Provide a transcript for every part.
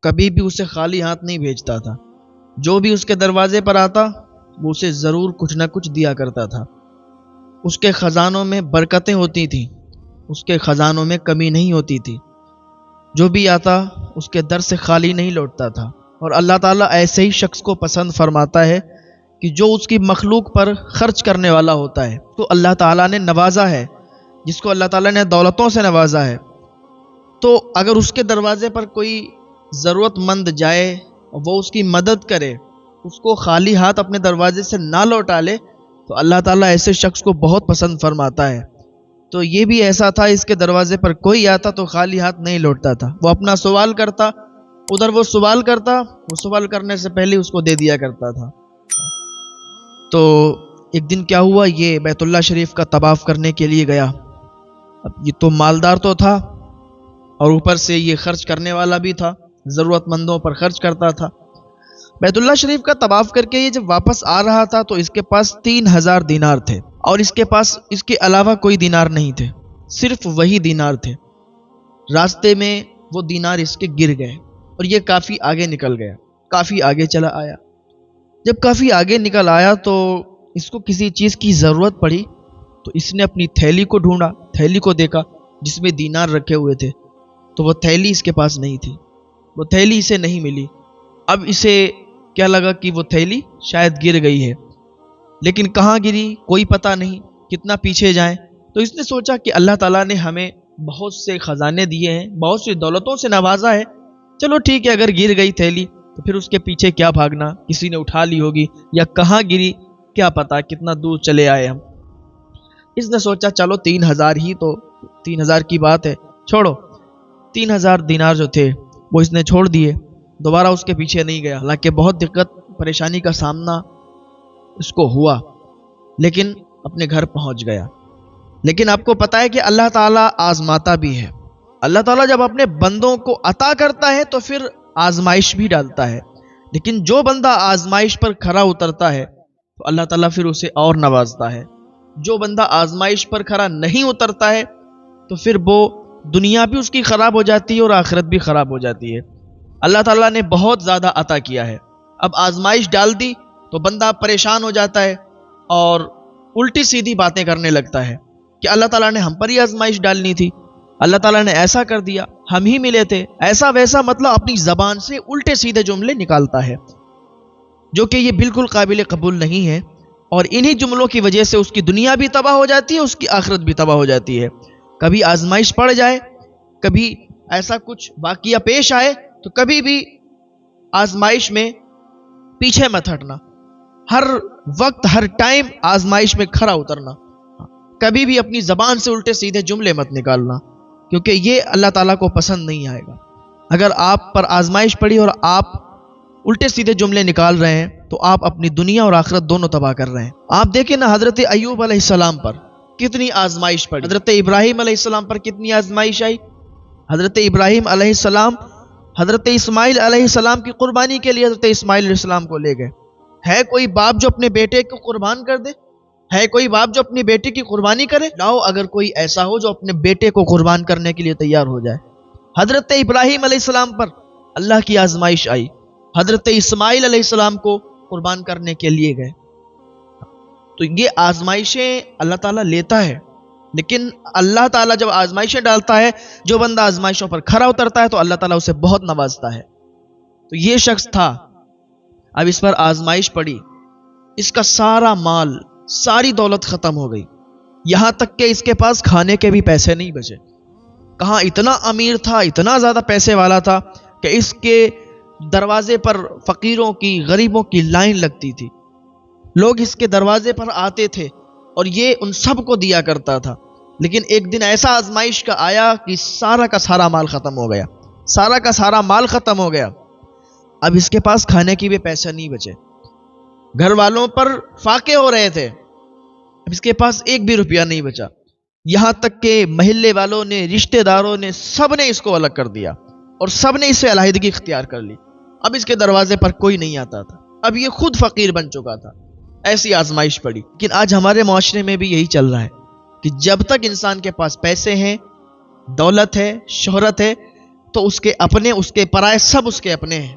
کبھی بھی اسے خالی ہاتھ نہیں بھیجتا تھا۔ جو بھی اس کے دروازے پر آتا وہ اسے ضرور کچھ نہ کچھ دیا کرتا تھا۔ اس کے خزانوں میں برکتیں ہوتی تھیں، اس کے خزانوں میں کمی نہیں ہوتی تھی۔ جو بھی آتا اس کے در سے خالی نہیں لوٹتا تھا۔ اور اللہ تعالیٰ ایسے ہی شخص کو پسند فرماتا ہے کہ جو اس کی مخلوق پر خرچ کرنے والا ہوتا ہے۔ تو اللہ تعالیٰ نے نوازا ہے، جس کو اللہ تعالیٰ نے دولتوں سے نوازا ہے، تو اگر اس کے دروازے پر کوئی ضرورت مند جائے وہ اس کی مدد کرے، اس کو خالی ہاتھ اپنے دروازے سے نہ لوٹا لے، تو اللہ تعالیٰ ایسے شخص کو بہت پسند فرماتا ہے۔ تو یہ بھی ایسا تھا، اس کے دروازے پر کوئی آتا تو خالی ہاتھ نہیں لوٹتا تھا، وہ اپنا سوال کرتا، ادھر وہ سوال کرتا، وہ سوال کرنے سے پہلے اس کو دے دیا کرتا تھا۔ تو ایک دن کیا ہوا، یہ بیت اللہ شریف کا طواف کرنے کے لیے گیا۔ اب یہ تو مالدار تو تھا اور اوپر سے یہ خرچ کرنے والا بھی تھا، ضرورت مندوں پر خرچ کرتا تھا۔ بیت اللہ شریف کا طواف کر کے یہ جب واپس آ رہا تھا تو اس کے پاس 3000 دینار تھے، اور اس کے پاس اس کے علاوہ کوئی دینار نہیں تھے، صرف وہی دینار تھے۔ راستے میں وہ دینار اس کے گر گئے اور یہ کافی آگے نکل گیا، کافی آگے چلا آیا۔ جب کافی آگے نکل آیا تو اس کو کسی چیز کی ضرورت پڑی، تو اس نے اپنی تھیلی کو ڈھونڈا، تھیلی کو دیکھا جس میں دینار رکھے ہوئے تھے، تو وہ تھیلی اس کے پاس نہیں تھی، وہ تھیلی اسے نہیں ملی۔ اب اسے کیا لگا کہ وہ تھیلی شاید گر گئی ہے، لیکن کہاں گری کوئی پتہ نہیں، کتنا پیچھے جائیں۔ تو اس نے سوچا کہ اللہ تعالیٰ نے ہمیں بہت سے خزانے دیے ہیں، بہت سی دولتوں سے نوازا ہے، چلو ٹھیک ہے، اگر گر گئی تھیلی تو پھر اس کے پیچھے کیا بھاگنا، کسی نے اٹھا لی ہوگی یا کہاں گری کیا پتہ، کتنا دور چلے آئے ہم۔ اس نے سوچا چلو 3000 ہی تو 3000 کی بات ہے، چھوڑو۔ 3000 دینار جو تھے وہ اس نے چھوڑ دیے، دوبارہ اس کے پیچھے نہیں گیا، حالانکہ بہت دقت پریشانی کا سامنا اس کو ہوا، لیکن اپنے گھر پہنچ گیا۔ لیکن آپ کو پتہ ہے کہ اللہ تعالیٰ آزماتا بھی ہے۔ اللہ تعالیٰ جب اپنے بندوں کو عطا کرتا ہے تو پھر آزمائش بھی ڈالتا ہے، لیکن جو بندہ آزمائش پر کھرا اترتا ہے تو اللہ تعالیٰ پھر اسے اور نوازتا ہے۔ جو بندہ آزمائش پر کھرا نہیں اترتا ہے تو پھر وہ دنیا بھی اس کی خراب ہو جاتی ہے اور آخرت بھی خراب ہو جاتی ہے۔ اللہ تعالیٰ نے بہت زیادہ عطا کیا ہے، اب آزمائش ڈال دی تو بندہ پریشان ہو جاتا ہے اور الٹی سیدھی باتیں کرنے لگتا ہے کہ اللہ تعالیٰ نے ہم پر ہی آزمائش ڈالنی تھی، اللہ تعالیٰ نے ایسا کر دیا، ہم ہی ملے تھے، ایسا ویسا، مطلب اپنی زبان سے الٹے سیدھے جملے نکالتا ہے، جو کہ یہ بالکل قابل قبول نہیں ہے۔ اور انہی جملوں کی وجہ سے اس کی دنیا بھی تباہ ہو جاتی ہے، اس کی آخرت بھی تباہ ہو جاتی ہے۔ کبھی آزمائش پڑ جائے، کبھی ایسا کچھ واقعہ پیش آئے تو کبھی بھی آزمائش میں پیچھے مت ہٹنا، ہر وقت ہر ٹائم آزمائش میں کھرا اترنا، کبھی بھی اپنی زبان سے الٹے سیدھے جملے مت نکالنا، کیونکہ یہ اللہ تعالیٰ کو پسند نہیں آئے گا۔ اگر آپ پر آزمائش پڑی اور آپ الٹے سیدھے جملے نکال رہے ہیں تو آپ اپنی دنیا اور آخرت دونوں تباہ کر رہے ہیں۔ آپ دیکھیں نا، حضرت ایوب علیہ السلام پر کتنی آزمائش پڑی، حضرت ابراہیم علیہ السلام پر کتنی آزمائش آئی، حضرت ابراہیم علیہ السلام حضرت اسماعیل علیہ السلام کی قربانی کے لیے حضرت اسماعیل علیہ السلام کو لے گئے۔ ہے کوئی باپ جو اپنے بیٹے کو قربان کر دے؟ ہے کوئی باپ جو اپنی بیٹی کی قربانی کرے؟ لاؤ اگر کوئی ایسا ہو جو اپنے بیٹے کو قربان کرنے کے لیے تیار ہو جائے۔ حضرت ابراہیم علیہ السلام پر اللہ کی آزمائش آئی، حضرت اسماعیل علیہ السلام کو قربان کرنے کے لیے گئے۔ تو یہ آزمائشیں اللہ تعالیٰ لیتا ہے، لیکن اللہ تعالیٰ جب آزمائشیں ڈالتا ہے، جو بندہ آزمائشوں پر کھرا اترتا ہے تو اللہ تعالیٰ اسے بہت نوازتا ہے۔ تو یہ شخص تھا، اب اس پر آزمائش پڑی، اس کا سارا مال، ساری دولت ختم ہو گئی، یہاں تک کہ اس کے پاس کھانے کے بھی پیسے نہیں بچے۔ کہاں اتنا امیر تھا، اتنا زیادہ پیسے والا تھا کہ اس کے دروازے پر فقیروں کی، غریبوں کی لائن لگتی تھی، لوگ اس کے دروازے پر آتے تھے اور یہ ان سب کو دیا کرتا تھا۔ لیکن ایک دن ایسا آزمائش کا آیا کہ سارا کا سارا مال ختم ہو گیا، سارا کا سارا مال ختم ہو گیا، اب اس کے پاس کھانے کی بھی پیسے نہیں بچے، گھر والوں پر فاقے ہو رہے تھے، اب اس کے پاس ایک بھی روپیہ نہیں بچا، یہاں تک کہ محلے والوں نے، رشتہ داروں نے، سب نے اس کو الگ کر دیا اور سب نے اس سے علیحدگی اختیار کر لی۔ اب اس کے دروازے پر کوئی نہیں آتا تھا، اب یہ خود فقیر بن چکا تھا، ایسی آزمائش پڑی۔ لیکن آج ہمارے معاشرے میں بھی یہی چل رہا ہے کہ جب تک انسان کے پاس پیسے ہیں، دولت ہے، شہرت ہے، تو اس کے اپنے اس کے پرائے سب اس کے اپنے ہیں،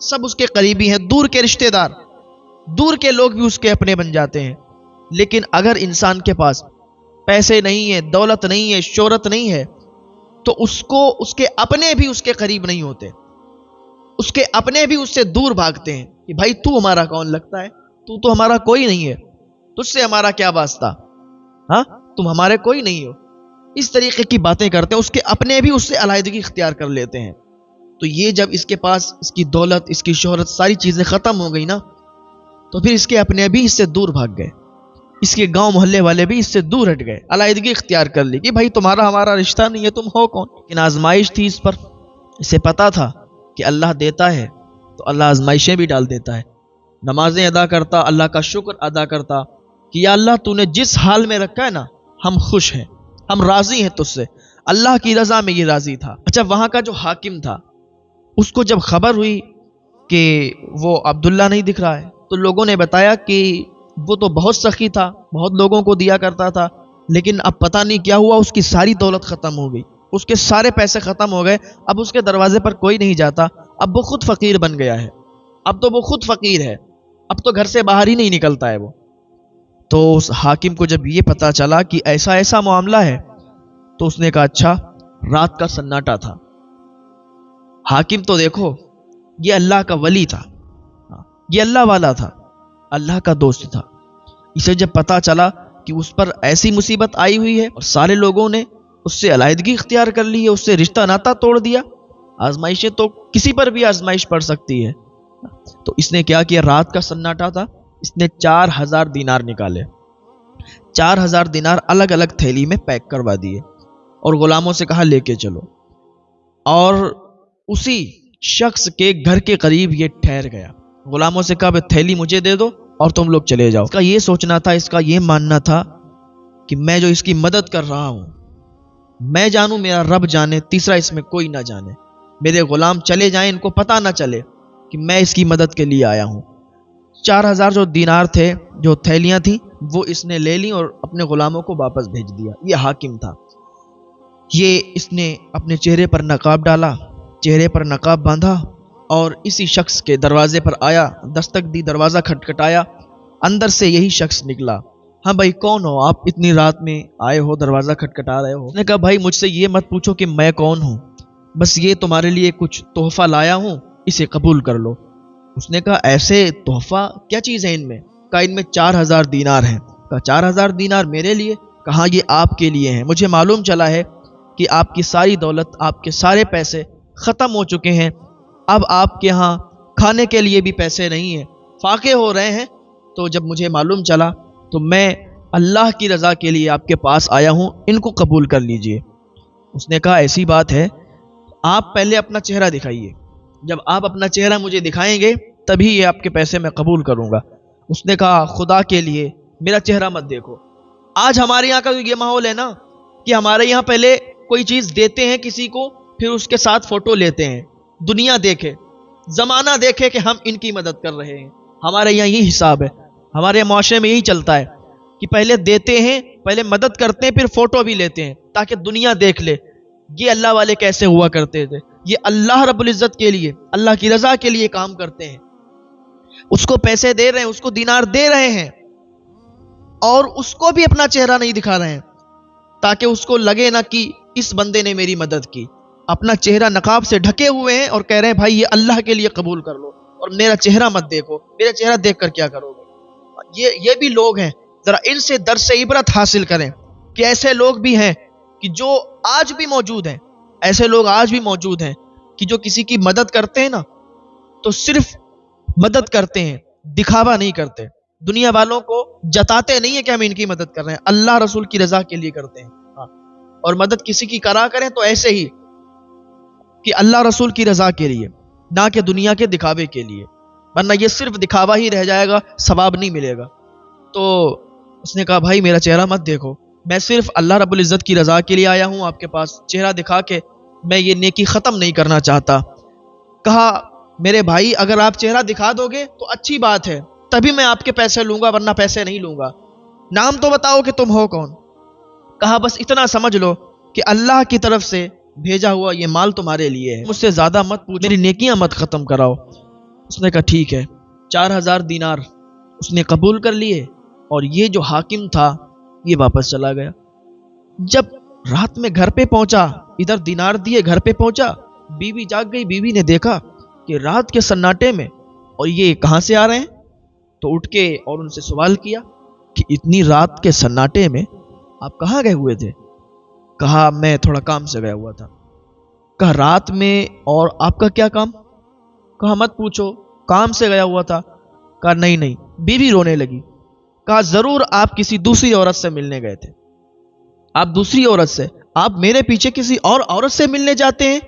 سب اس کے قریبی ہیں، دور کے رشتہ دار، دور کے لوگ بھی اس کے اپنے بن جاتے ہیں۔ لیکن اگر انسان کے پاس پیسے نہیں ہیں، دولت نہیں ہے، شہرت نہیں ہے، تو اس کے اپنے بھی اس کے قریب نہیں ہوتے، اس کے اپنے بھی اس سے دور بھاگتے ہیں کہ بھائی تو ہمارا کون لگتا ہے، تو ہمارا کوئی نہیں ہے، تجھ سے ہمارا کیا واسطہ، ہاں تم ہمارے کوئی نہیں ہو، اس طریقے کی باتیں کرتے ہیں۔ اس کے اپنے بھی اس سے علیحدگی اختیار کر لیتے ہیں۔ تو یہ جب اس کے پاس اس کی دولت، اس کی شہرت، ساری چیزیں ختم ہو گئی نا، تو پھر اس کے اپنے بھی اس سے دور بھاگ گئے، اس کے گاؤں محلے والے بھی اس سے دور ہٹ گئے، علیحدگی اختیار کر لی کہ بھائی تمہارا ہمارا رشتہ نہیں ہے، تم ہو کون۔ لیکن آزمائش تھی اس پر، اسے پتا تھا کہ اللہ دیتا ہے تو اللہ آزمائشیں بھی ڈال دیتا ہے۔ نمازیں ادا کرتا، اللہ کا شکر ادا کرتا کہ یا اللہ تو نے جس حال میں رکھا ہے نا، ہم خوش ہیں، ہم راضی ہیں تجھ سے، اللہ کی رضا میں یہ راضی تھا۔ اچھا، وہاں کا جو حاکم تھا، اس کو جب خبر ہوئی کہ وہ عبداللہ نہیں دکھ رہا ہے، تو لوگوں نے بتایا کہ وہ تو بہت سخی تھا، بہت لوگوں کو دیا کرتا تھا، لیکن اب پتہ نہیں کیا ہوا، اس کی ساری دولت ختم ہو گئی، اس کے سارے پیسے ختم ہو گئے، اب اس کے دروازے پر کوئی نہیں جاتا، اب وہ خود فقیر بن گیا ہے، اب تو وہ خود فقیر ہے، اب تو گھر سے باہر ہی نہیں نکلتا ہے وہ۔ تو اس حاکم کو جب یہ پتا چلا کہ ایسا معاملہ ہے، تو اس نے کہا اچھا، رات کا سناٹا تھا، حاکم تو دیکھو یہ اللہ کا ولی تھا، یہ اللہ والا تھا، اللہ کا دوست تھا، اسے جب پتا چلا کہ اس پر ایسی مصیبت آئی ہوئی ہے اور سارے لوگوں نے اس سے علیحدگی اختیار کر لی ہے، اس سے رشتہ ناتا توڑ دیا، آزمائشیں تو کسی پر بھی آزمائش پڑ سکتی ہے، تو اس نے کیا کیا، رات کا سناٹا تھا، اس نے 4000 دینار نکالے، 4000 دینار الگ الگ تھیلی میں پیک کروا دیے اور غلاموں سے کہا لے کے چلو، اور اسی شخص کے گھر کے قریب یہ ٹھہر گیا، غلاموں سے کہا تھیلی مجھے دے دو اور تم لوگ چلے جاؤ۔ اس کا یہ سوچنا تھا، اس کا یہ ماننا تھا کہ میں جو اس کی مدد کر رہا ہوں، میں جانوں، میرا رب جانے، تیسرا اس میں کوئی نہ جانے، میرے غلام چلے جائیں، ان کو پتہ نہ چلے کہ میں اس کی مدد کے لیے آیا ہوں۔ 4000 جو دینار تھے، جو تھیلیاں تھیں، وہ اس نے لے لی اور اپنے غلاموں کو واپس بھیج دیا۔ یہ حاکم تھا، یہ اس نے اپنے چہرے پر نقاب ڈالا، چہرے پر نقاب باندھا اور اسی شخص کے دروازے پر آیا، دستک دی، دروازہ کھٹکھٹایا، اندر سے یہی شخص نکلا، ہاں بھائی کون ہو آپ، اتنی رات میں آئے ہو، دروازہ کھٹکھٹا رہے ہو۔ اس نے کہا بھائی مجھ سے یہ مت پوچھو کہ میں کون ہوں، بس یہ تمہارے لیے کچھ تحفہ لایا ہوں، اسے قبول کر لو۔ اس نے کہا ایسے تحفہ کیا چیز ہے ان میں؟ کہا ان میں 4000 دینار ہیں۔ کہا 4000 دینار میرے لیے؟ کہا یہ آپ کے لیے ہیں، مجھے معلوم چلا ہے کہ آپ کی ساری دولت، آپ کے سارے پیسے ختم ہو چکے ہیں، اب آپ کے ہاں کھانے کے لیے بھی پیسے نہیں ہیں، فاقے ہو رہے ہیں، تو جب مجھے معلوم چلا تو میں اللہ کی رضا کے لیے آپ کے پاس آیا ہوں، ان کو قبول کر لیجئے۔ اس نے کہا ایسی بات ہے، آپ پہلے اپنا چہرہ دکھائیے، جب آپ اپنا چہرہ مجھے دکھائیں گے تبھی یہ آپ کے پیسے میں قبول کروں گا۔ اس نے کہا خدا کے لیے میرا چہرہ مت دیکھو۔ آج ہمارے یہاں کا یہ ماحول ہے نا کہ ہمارے یہاں پہلے کوئی چیز دیتے ہیں کسی کو، پھر اس کے ساتھ فوٹو لیتے ہیں، دنیا دیکھے، زمانہ دیکھے کہ ہم ان کی مدد کر رہے ہیں۔ ہمارے یہاں یہی حساب ہے، ہمارے معاشرے میں یہی چلتا ہے کہ پہلے دیتے ہیں، پہلے مدد کرتے ہیں، پھر فوٹو بھی لیتے ہیں تاکہ دنیا دیکھ لے یہ اللہ والے کیسے ہوا کرتے تھے، یہ اللہ رب العزت کے لیے، اللہ کی رضا کے لیے کام کرتے ہیں، اس کو پیسے دے رہے ہیں، اس کو دینار دے رہے ہیں، اور اس کو بھی اپنا چہرہ نہیں دکھا رہے ہیں تاکہ اس کو لگے نہ کہ اس بندے نے میری مدد کی، اپنا چہرہ نقاب سے ڈھکے ہوئے ہیں اور کہہ رہے ہیں بھائی یہ اللہ کے لیے قبول کر لو اور میرا چہرہ مت دیکھو، میرا چہرہ دیکھ کر کیا کرو گے۔ یہ بھی لوگ ہیں، ذرا ان سے درس عبرت حاصل کریں کہ ایسے لوگ بھی ہیں کہ جو آج بھی موجود ہیں، ایسے لوگ آج بھی موجود ہیں کہ جو کسی کی مدد کرتے ہیں نا تو صرف مدد کرتے ہیں، دکھاوا نہیں کرتے، دنیا والوں کو جتاتے نہیں ہیں کہ ہم ان کی مدد کر رہے ہیں، اللہ رسول کی رضا کے لیے کرتے ہیں۔ اور مدد کسی کی کرا کریں تو ایسے ہی کہ اللہ رسول کی رضا کے لیے، نہ کہ دنیا کے دکھاوے کے لیے، ورنہ یہ صرف دکھاوا ہی رہ جائے گا، ثواب نہیں ملے گا۔ تو اس نے کہا بھائی میرا چہرہ مت دیکھو، میں صرف اللہ رب العزت کی رضا کے لیے آیا ہوں آپ کے پاس، چہرہ دکھا کے میں یہ نیکی ختم نہیں کرنا چاہتا۔ کہا میرے بھائی اگر آپ چہرہ دکھا دو گے تو اچھی بات ہے، تبھی میں آپ کے پیسے لوں گا، ورنہ پیسے نہیں لوں گا، نام تو بتاؤ کہ تم ہو کون۔ کہا بس اتنا سمجھ لو کہ اللہ کی طرف سے بھیجا ہوا یہ مال تمہارے لیے ہے، مجھ سے زیادہ مت پوچھو، میری نیکیاں مت ختم کراؤ۔ اس نے کہا ٹھیک ہے۔ 4000 دینار اس نے قبول کر لیے، اور یہ جو حاکم تھا یہ واپس چلا گیا۔ جب رات میں گھر پہ پہنچا، ادھر دینار دیے، گھر پہ پہنچا، بیوی جاگ گئی۔ بیوی نے دیکھا کہ رات کے سناٹے میں اور یہ کہاں سے آ رہے ہیں، تو اٹھ کے اور ان سے سوال کیا کہ اتنی رات کے سناٹے میں آپ کہاں گئے ہوئے تھے؟ کہا میں تھوڑا کام سے گیا ہوا تھا۔ کہا رات میں اور آپ کا کیا کام؟ کہا مت پوچھو، کام سے گیا ہوا تھا۔ کہا نہیں نہیں۔ بیوی رونے لگی۔ کہا ضرور آپ کسی دوسری عورت سے ملنے گئے تھے۔ آپ دوسری عورت سے؟ آپ میرے پیچھے کسی اور عورت سے ملنے جاتے ہیں؟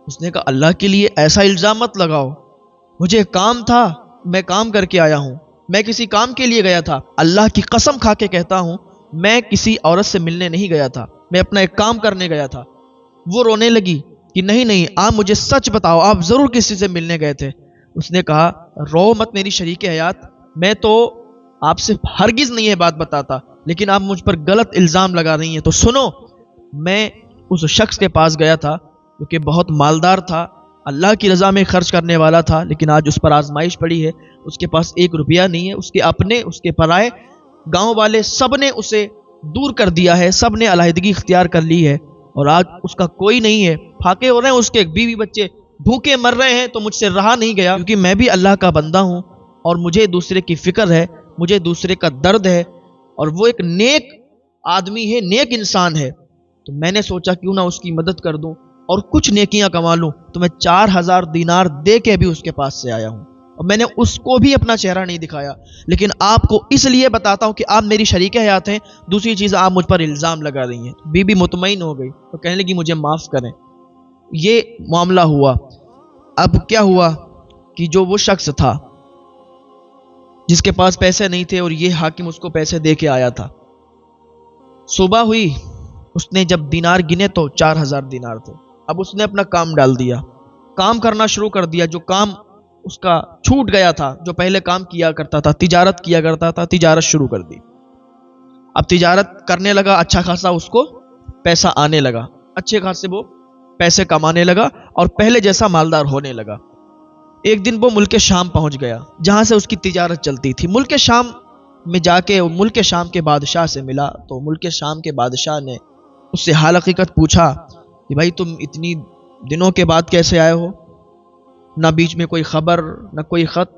اس نے کہا اللہ کے لیے ایسا الزام مت لگاؤ، مجھے کام تھا، میں کام کر کے آیا ہوں، میں کسی کام کے لیے گیا تھا، اللہ کی قسم کھا کے کہتا ہوں میں کسی عورت سے ملنے نہیں گیا تھا، میں اپنا ایک کام کرنے گیا تھا۔ وہ رونے لگی کہ نہیں نہیں، آپ مجھے سچ بتاؤ، آپ ضرور کسی سے ملنے گئے تھے۔ اس نے کہا رو مت میری شریک حیات، میں تو آپ سے ہرگز نہیں یہ بات بتاتا، لیکن آپ مجھ پر غلط الزام لگا رہی ہیں۔ تو سنو، میں اس شخص کے پاس گیا تھا جو کہ بہت مالدار تھا، اللہ کی رضا میں خرچ کرنے والا تھا، لیکن آج اس پر آزمائش پڑی ہے، اس کے پاس 1 روپیہ نہیں ہے، اس کے اپنے، اس کے پرائے، گاؤں والے سب نے اسے دور کر دیا ہے، سب نے علیحدگی اختیار کر لی ہے، اور آج اس کا کوئی نہیں ہے، پھاکے ہو رہے ہیں، اس کے بیوی بچے بھوکے مر رہے ہیں۔ تو مجھ سے رہا نہیں گیا، کیونکہ میں بھی اللہ کا بندہ ہوں اور مجھے دوسرے کی فکر ہے، مجھے دوسرے کا درد ہے، اور وہ ایک نیک آدمی ہے، نیک انسان ہے، تو میں نے سوچا کیوں نہ اس کی مدد کر دوں اور کچھ نیکیاں کما لوں۔ تو میں 4000 دینار دے کے بھی اس کے پاس سے آیا ہوں، اور میں نے اس کو بھی اپنا چہرہ نہیں دکھایا، لیکن آپ کو اس لیے بتاتا ہوں کہ آپ میری شریک حیات ہیں، دوسری چیز آپ مجھ پر الزام لگا رہی ہیں۔ بی بی مطمئن ہو گئی تو کہنے لگی مجھے معاف کریں۔ یہ معاملہ ہوا۔ اب کیا ہوا کہ جو وہ شخص تھا جس کے پاس پیسے نہیں تھے اور یہ حاکم اس کو پیسے دے کے آیا تھا، صبح ہوئی، اس نے جب دینار گنے تو 4000 دینار تھے۔ اب اس نے اپنا کام ڈال دیا، کام کرنا شروع کر دیا، جو کام اس کا چھوٹ گیا تھا، جو پہلے کام کیا کرتا تھا، تجارت کیا کرتا تھا، تجارت شروع کر دی۔ اب تجارت کرنے لگا، اچھا خاصا اس کو پیسہ آنے لگا، اچھے خاصے وہ پیسے کمانے لگا اور پہلے جیسا مالدار ہونے لگا۔ ایک دن وہ ملک شام پہنچ گیا جہاں سے اس کی تجارت چلتی تھی۔ ملک شام میں جا کے ملک شام کے بادشاہ سے ملا، تو ملک شام کے بادشاہ نے اس سے حال حقیقت پوچھا کہ بھائی تم اتنی دنوں کے بعد کیسے آئے ہو، نہ بیچ میں کوئی خبر نہ کوئی خط؟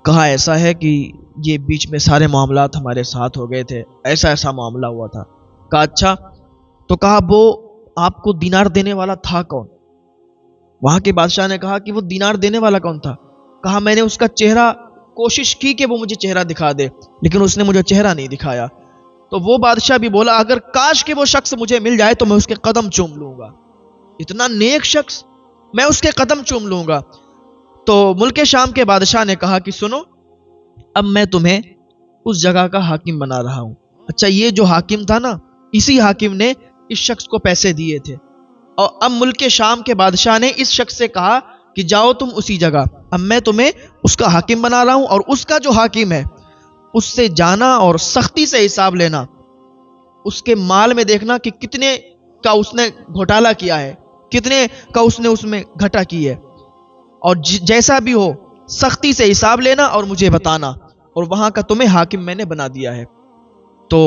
کہا ایسا ہے کہ یہ بیچ میں سارے معاملات ہمارے ساتھ ہو گئے تھے، ایسا ایسا معاملہ ہوا تھا۔ کہا اچھا، تو کہا وہ آپ کو دینار دینے والا تھا کون؟ وہاں کے بادشاہ نے کہا کہ وہ دینار دینے والا کون تھا؟ کہا میں نے اس کا چہرہ کوشش کی کہ وہ مجھے چہرہ دکھا دے، لیکن اس نے مجھے چہرہ نہیں دکھایا۔ تو وہ بادشاہ بھی بولا اگر کاش کہ وہ شخص مجھے مل جائے تو میں اس کے قدم چوم لوں گا، اتنا نیک شخص، میں اس کے قدم چوم لوں گا۔ تو ملک شام کے بادشاہ نے کہا کہ سنو، اب میں تمہیں اس جگہ کا حاکم بنا رہا ہوں۔ اچھا، یہ جو حاکم تھا نا، اسی حاکم نے اس شخص کو پیسے دیے تھے، اور اب ملک شام کے بادشاہ نے اس شخص سے کہا کہ جاؤ تم اسی جگہ، اب میں تمہیں اس کا حاکم بنا رہا ہوں، اور اس کا جو حاکم ہے اس سے جانا اور سختی سے حساب لینا، اس کے مال میں دیکھنا کہ کتنے کا اس نے گھوٹالا کیا ہے، کتنے کا اس نے اس میں گھٹا کی ہے، اور جیسا بھی ہو سختی سے حساب لینا اور مجھے بتانا، اور وہاں کا تمہیں حاکم میں نے بنا دیا ہے۔ تو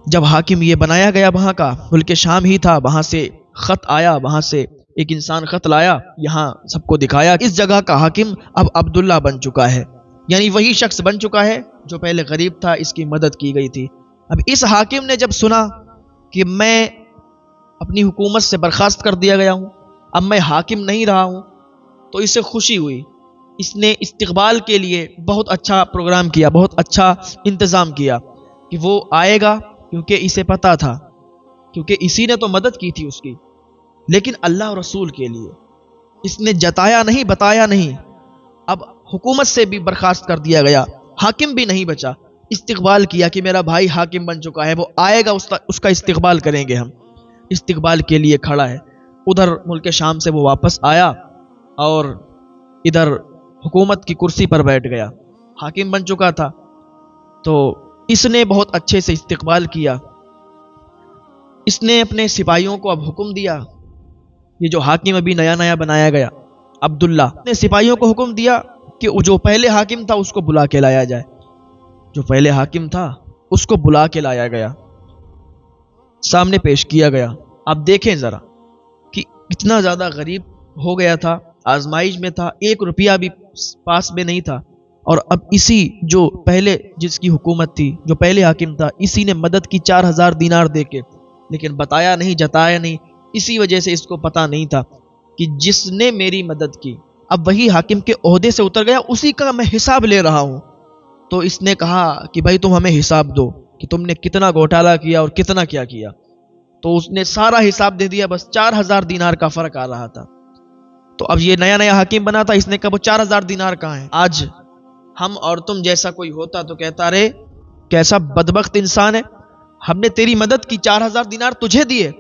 جب حاکم یہ بنایا گیا، وہاں کا ملک شام ہی تھا، وہاں سے خط آیا، وہاں سے ایک انسان خط لایا، یہاں سب کو دکھایا، اس جگہ کا حاکم اب عبداللہ بن چکا ہے، یعنی وہی شخص بن چکا ہے جو پہلے غریب تھا، اس کی مدد کی گئی تھی۔ اب اس حاکم نے جب سنا کہ میں اپنی حکومت سے برخاست کر دیا گیا ہوں، اب میں حاکم نہیں رہا ہوں، تو اسے خوشی ہوئی۔ اس نے استقبال کے لیے بہت اچھا پروگرام کیا، بہت اچھا انتظام کیا کہ وہ آئے گا، کیونکہ اسے پتا تھا، کیونکہ اسی نے تو مدد کی تھی اس کی، لیکن اللہ اور رسول کے لیے اس نے جتایا نہیں، بتایا نہیں۔ اب حکومت سے بھی برخاست کر دیا گیا، حاکم بھی نہیں بچا، استقبال کیا کہ میرا بھائی حاکم بن چکا ہے، وہ آئے گا، اس کا استقبال کریں گے ہم، استقبال کے لیے کھڑا ہے۔ ادھر ملک شام سے وہ واپس آیا اور ادھر حکومت کی کرسی پر بیٹھ گیا، حاکم بن چکا تھا، تو اس نے بہت اچھے سے استقبال کیا۔ اس نے اپنے سپاہیوں کو اب حکم دیا، یہ جو حاکم ابھی نیا نیا بنایا گیا عبداللہ نے سپاہیوں کو حکم دیا کہ جو پہلے حاکم تھا اس کو بلا کے لایا جائے، جو پہلے حاکم تھا اس کو بلا کے لایا گیا، سامنے پیش کیا گیا۔ آپ دیکھیں ذرا کہ اتنا زیادہ غریب ہو گیا تھا، آزمائش میں تھا، 1 روپیہ بھی پاس میں نہیں تھا، اور اب اسی جو پہلے جس کی حکومت تھی، جو پہلے حاکم تھا، اسی نے مدد کی 4000 دینار دے کے، لیکن بتایا نہیں، جتایا نہیں۔ اسی وجہ سے اس کو پتا نہیں تھا کہ جس نے میری مدد کی اب وہی حاکم کے عہدے سے اتر گیا، اسی کا میں حساب لے رہا ہوں۔ تو اس نے کہا کہ بھائی تم ہمیں حساب دو کہ تم نے کتنا گھوٹالہ کیا اور کتنا کیا کیا۔ تو اس نے سارا حساب دے دیا، بس 4000 دینار کا فرق آ رہا تھا۔ تو اب یہ نیا نیا حاکم بنا تھا، اس نے کہا وہ 4000 دینار کہاں ہیں؟ آج ہم اور تم جیسا کوئی ہوتا تو کہتا رہے کیسا بدبخت انسان ہے، ہم نے تیری مدد کی، 4000 دینار تجھے دیے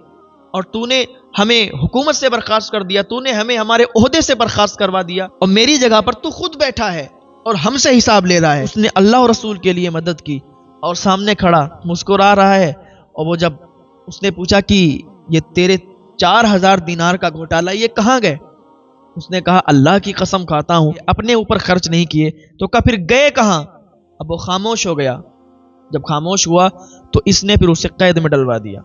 اور تو نے ہمیں حکومت سے برخاست کر دیا، تو نے ہمیں ہمارے عہدے سے برخاست کروا دیا، اور میری جگہ پر تو خود بیٹھا ہے اور ہم سے حساب لے رہا ہے۔ اس نے اللہ اور رسول کے لیے مدد کی اور سامنے کھڑا مسکرا رہا ہے۔ اور وہ جب اس نے پوچھا کہ یہ تیرے 4000 دینار کا گھوٹالہ یہ کہاں گئے؟ اس نے کہا اللہ کی قسم کھاتا ہوں اپنے اوپر خرچ نہیں کیے۔ تو کہا پھر گئے کہاں؟ اب وہ خاموش ہو گیا۔ جب خاموش ہوا تو اس نے پھر اسے قید میں ڈلوا دیا،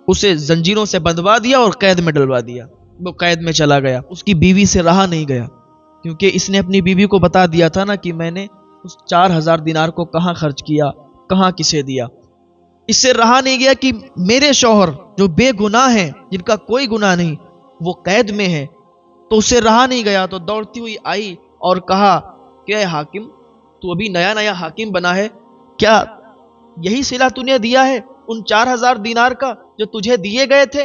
اسے زنجیروں سے بندھوا دیا اور قید میں ڈلوا دیا۔ وہ قید میں چلا گیا، اس کی بیوی سے رہا نہیں گیا، کیونکہ اس نے اپنی بیوی کو بتا دیا تھا نا کہ میں نے اس 4000 دینار کو کہاں خرچ کیا، کہاں کسے دیا۔ اس سے رہا نہیں گیا کہ میرے شوہر جو بے گناہ ہیں، جن کا کوئی گناہ نہیں، وہ قید میں ہے۔ تو اس سے رہا نہیں گیا، تو دوڑتی ہوئی آئی اور کہا کہ اے حاکم، تو ابھی نیا نیا حاکم بنا ہے، کیا یہی صلہ تو نے دیا ہے ان 4000 دینار کا جو تجھے دیے گئے تھے؟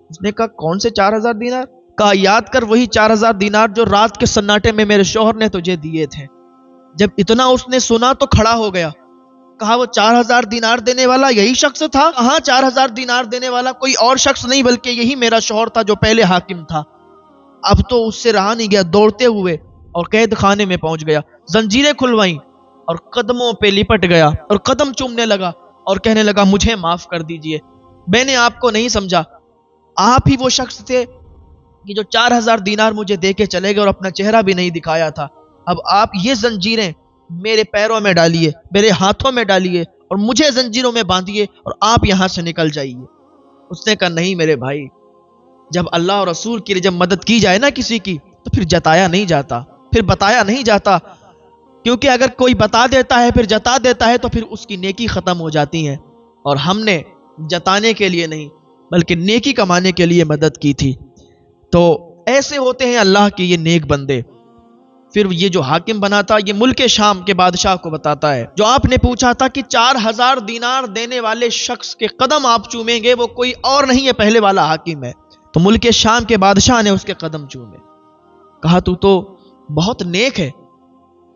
اس نے کہا کون سے 4000 دینار؟ کہا یاد کر وہی 4000 دینار جو رات کے سناٹے میں میرے شوہر نے تجھے دیے تھے۔ جب اتنا اس نے سنا تو کھڑا ہو گیا، کہا وہ 4000 دینار دینے والا یہی شخص تھا؟ کہاں 4000 دینار دینے والا کوئی اور شخص نہیں بلکہ یہی میرا شوہر تھا جو پہلے حاکم تھا۔ اب تو اس سے رہا نہیں گیا، دوڑتے ہوئے اور قید خانے میں پہنچ گیا، زنجیریں کھلوائیں اور قدموں پہ لپٹ گیا اور قدم چومنے لگا اور کہنے لگا مجھے معاف کر دیجئے، میں نے آپ کو نہیں سمجھا، آپ ہی وہ شخص تھے کہ جو 4000 دینار مجھے دے کے چلے گئے اور اپنا چہرہ بھی نہیں دکھایا تھا۔ اب آپ یہ زنجیریں میرے پیروں میں ڈالیے، میرے ہاتھوں میں ڈالیے اور مجھے زنجیروں میں باندھیے اور آپ یہاں سے نکل جائیے۔ اس نے کہا نہیں میرے بھائی، جب اللہ اور رسول کے لیے جب مدد کی جائے نا کسی کی تو پھر جتایا نہیں جاتا، پھر بتایا نہیں جاتا، کیونکہ اگر کوئی بتا دیتا ہے پھر جتا دیتا ہے تو پھر اس کی نیکی ختم ہو جاتی ہے، اور ہم نے جتانے کے لیے نہیں بلکہ نیکی کمانے کے لیے مدد کی تھی۔ تو ایسے ہوتے ہیں اللہ کے یہ نیک بندے۔ پھر یہ جو حاکم بنا تھا یہ ملک شام کے بادشاہ کو بتاتا ہے، جو آپ نے پوچھا تھا کہ 4000 دینار دینے والے شخص کے قدم آپ چومیں گے، وہ کوئی اور نہیں ہے، پہلے والا حاکم ہے۔ تو ملک شام کے بادشاہ نے اس کے قدم چومے، کہا تو بہت نیک ہے،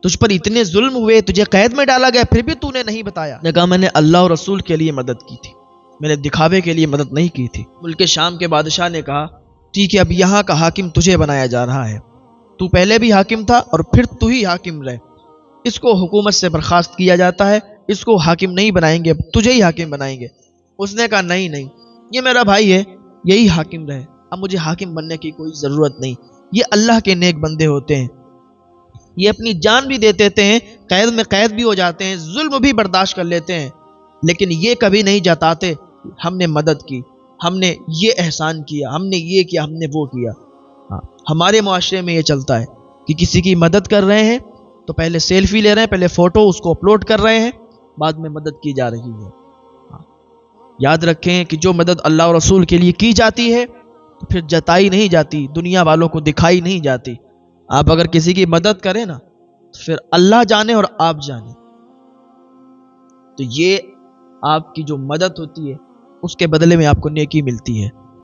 تجھ پر اتنے ظلم ہوئے، تجھے قید میں ڈالا گیا، پھر بھی تو نے نہیں بتایا۔ نے کہا میں نے اللہ اور رسول کے لیے مدد کی تھی، میں نے دکھاوے کے لیے مدد نہیں کی تھی۔ ملک شام کے بادشاہ نے کہا ٹھیک ہے، اب یہاں کا حاکم تجھے بنایا جا رہا ہے، تو پہلے بھی حاکم تھا اور پھر تو ہی حاکم رہے، اس کو حکومت سے برخاست کیا جاتا ہے، اس کو حاکم نہیں بنائیں گے، تجھے ہی حاکم بنائیں گے۔ اس نے کہا نہیں، یہ میرا بھائی ہے، یہی حاکم رہے، اب مجھے حاکم بننے کی کوئی ضرورت نہیں۔ یہ اللہ کے نیک بندے ہوتے ہیں، یہ اپنی جان بھی دے دیتے ہیں، قید میں قید بھی ہو جاتے ہیں، ظلم بھی برداشت کر لیتے ہیں، لیکن یہ کبھی نہیں جتاتے ہم نے مدد کی، ہم نے یہ احسان کیا، ہم نے یہ کیا، ہم نے وہ کیا۔ ہمارے معاشرے میں یہ چلتا ہے کہ کسی کی مدد کر رہے ہیں تو پہلے سیلفی لے رہے ہیں، پہلے فوٹو اس کو اپلوڈ کر رہے ہیں، بعد میں مدد کی جا رہی ہے۔ یاد رکھیں کہ جو مدد اللہ اور رسول کے لیے کی جاتی ہے تو پھر جتائی نہیں جاتی، دنیا والوں کو دکھائی نہیں جاتی۔ آپ اگر کسی کی مدد کریں نا تو پھر اللہ جانے اور آپ جانے، تو یہ آپ کی جو مدد ہوتی ہے اس کے بدلے میں آپ کو نیکی ملتی ہے۔